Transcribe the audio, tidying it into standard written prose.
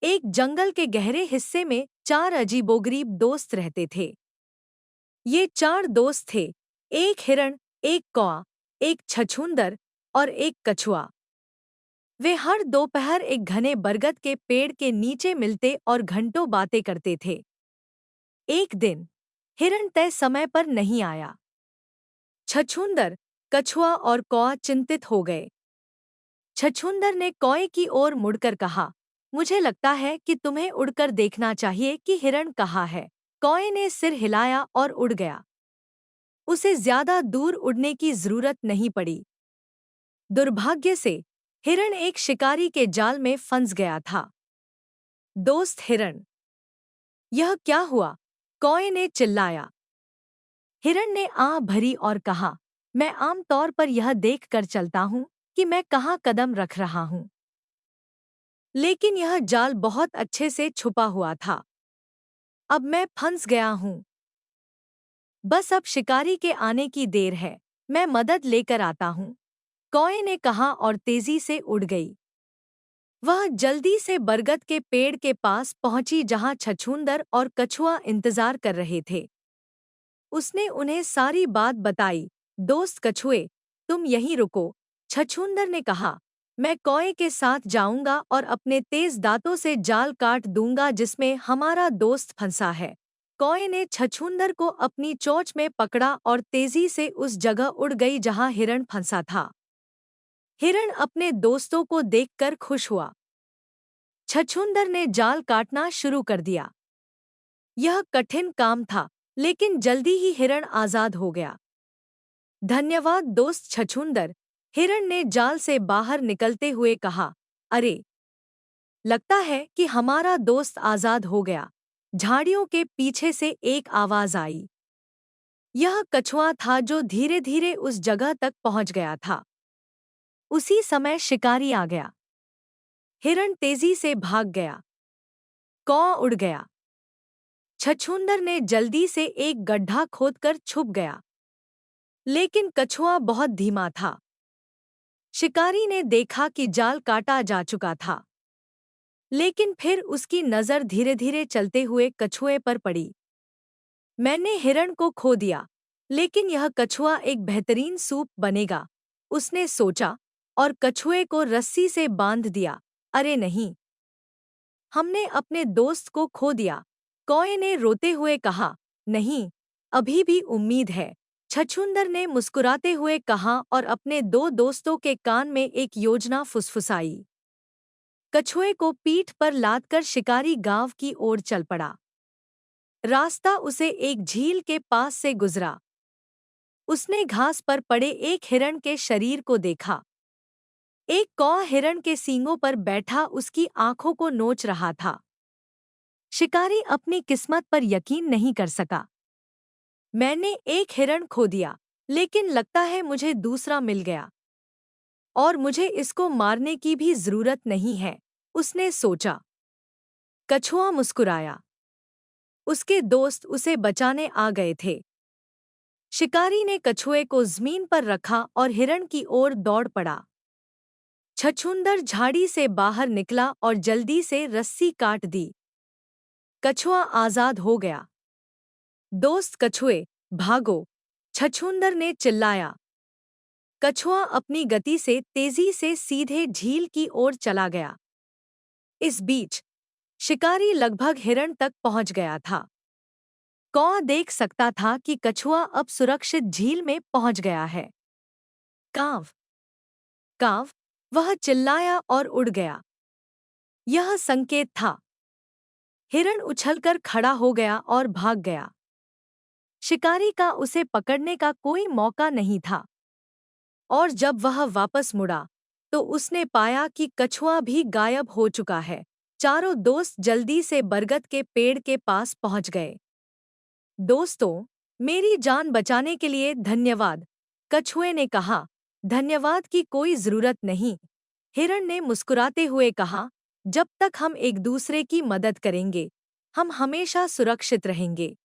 एक जंगल के गहरे हिस्से में चार अजीबोगरीब दोस्त रहते थे। ये चार दोस्त थे, एक हिरण, एक कौआ, एक छछूंदर और एक कछुआ। वे हर दोपहर एक घने बरगद के पेड़ के नीचे मिलते और घंटों बातें करते थे। एक दिन हिरण तय समय पर नहीं आया। छछूंदर, कछुआ और कौआ चिंतित हो गए। छछूंदर ने कौए की ओर मुड़कर कहा, मुझे लगता है कि तुम्हें उड़कर देखना चाहिए कि हिरण कहाँ है। कौए ने सिर हिलाया और उड़ गया। उसे ज्यादा दूर उड़ने की जरूरत नहीं पड़ी। दुर्भाग्य से हिरण एक शिकारी के जाल में फंस गया था। दोस्त हिरण, यह क्या हुआ? कौए ने चिल्लाया। हिरण ने आह भरी और कहा, मैं आमतौर पर यह देखकर चलता हूँ कि मैं कहाँ कदम रख रहा हूँ, लेकिन यह जाल बहुत अच्छे से छुपा हुआ था। अब मैं फंस गया हूँ। बस अब शिकारी के आने की देर है, मैं मदद लेकर आता हूँ, कौए ने कहा और तेजी से उड़ गई। वह जल्दी से बरगद के पेड़ के पास पहुंची जहां छछूंदर और कछुआ इंतजार कर रहे थे। उसने उन्हें सारी बात बताई। दोस्त कछुए, तुम यहीं रुको, छछूंदर ने कहा। मैं कौए के साथ जाऊंगा और अपने तेज दांतों से जाल काट दूंगा जिसमें हमारा दोस्त फंसा है। कौए ने छछूंदर को अपनी चोंच में पकड़ा और तेजी से उस जगह उड़ गई जहां हिरण फंसा था। हिरण अपने दोस्तों को देखकर खुश हुआ। छछूंदर ने जाल काटना शुरू कर दिया। यह कठिन काम था, लेकिन जल्दी ही हिरण आजाद हो गया। धन्यवाद दोस्त छछूंदर, हिरण ने जाल से बाहर निकलते हुए कहा। अरे, लगता है कि हमारा दोस्त आजाद हो गया। झाड़ियों के पीछे से एक आवाज आई। यह कछुआ था जो धीरे धीरे उस जगह तक पहुंच गया था। उसी समय शिकारी आ गया। हिरण तेजी से भाग गया। कौआ उड़ गया। छछूंदर ने जल्दी से एक गड्ढा खोदकर छुप गया, लेकिन कछुआ बहुत धीमा था। शिकारी ने देखा कि जाल काटा जा चुका था, लेकिन फिर उसकी नजर धीरे धीरे चलते हुए कछुए पर पड़ी। मैंने हिरण को खो दिया, लेकिन यह कछुआ एक बेहतरीन सूप बनेगा, उसने सोचा, और कछुए को रस्सी से बांध दिया। अरे नहीं, हमने अपने दोस्त को खो दिया, कौए ने रोते हुए कहा। नहीं, अभी भी उम्मीद है, छछूंदर ने मुस्कुराते हुए कहा और अपने दो दोस्तों के कान में एक योजना फुसफुसाई। कछुए को पीठ पर लादकर शिकारी गांव की ओर चल पड़ा। रास्ता उसे एक झील के पास से गुजरा। उसने घास पर पड़े एक हिरण के शरीर को देखा। एक कौआ हिरण के सींगों पर बैठा उसकी आंखों को नोच रहा था। शिकारी अपनी किस्मत पर यकीन नहीं कर सका। मैंने एक हिरण खो दिया, लेकिन लगता है मुझे दूसरा मिल गया, और मुझे इसको मारने की भी जरूरत नहीं है, उसने सोचा। कछुआ मुस्कुराया। उसके दोस्त उसे बचाने आ गए थे। शिकारी ने कछुए को जमीन पर रखा और हिरण की ओर दौड़ पड़ा। छछूंदर झाड़ी से बाहर निकला और जल्दी से रस्सी काट दी। कछुआ आजाद हो गया। दोस्त कछुए, भागो, छछूंदर ने चिल्लाया। कछुआ अपनी गति से तेजी से सीधे झील की ओर चला गया। इस बीच शिकारी लगभग हिरण तक पहुंच गया था। कौआ देख सकता था कि कछुआ अब सुरक्षित झील में पहुंच गया है। काव, काव, वह चिल्लाया और उड़ गया। यह संकेत था। हिरण उछलकर खड़ा हो गया और भाग गया। शिकारी का उसे पकड़ने का कोई मौका नहीं था, और जब वह वापस मुड़ा तो उसने पाया कि कछुआ भी गायब हो चुका है। चारों दोस्त जल्दी से बरगद के पेड़ के पास पहुंच गए। दोस्तों, मेरी जान बचाने के लिए धन्यवाद, कछुए ने कहा। धन्यवाद की कोई जरूरत नहीं, हिरण ने मुस्कुराते हुए कहा। जब तक हम एक दूसरे की मदद करेंगे, हम हमेशा सुरक्षित रहेंगे।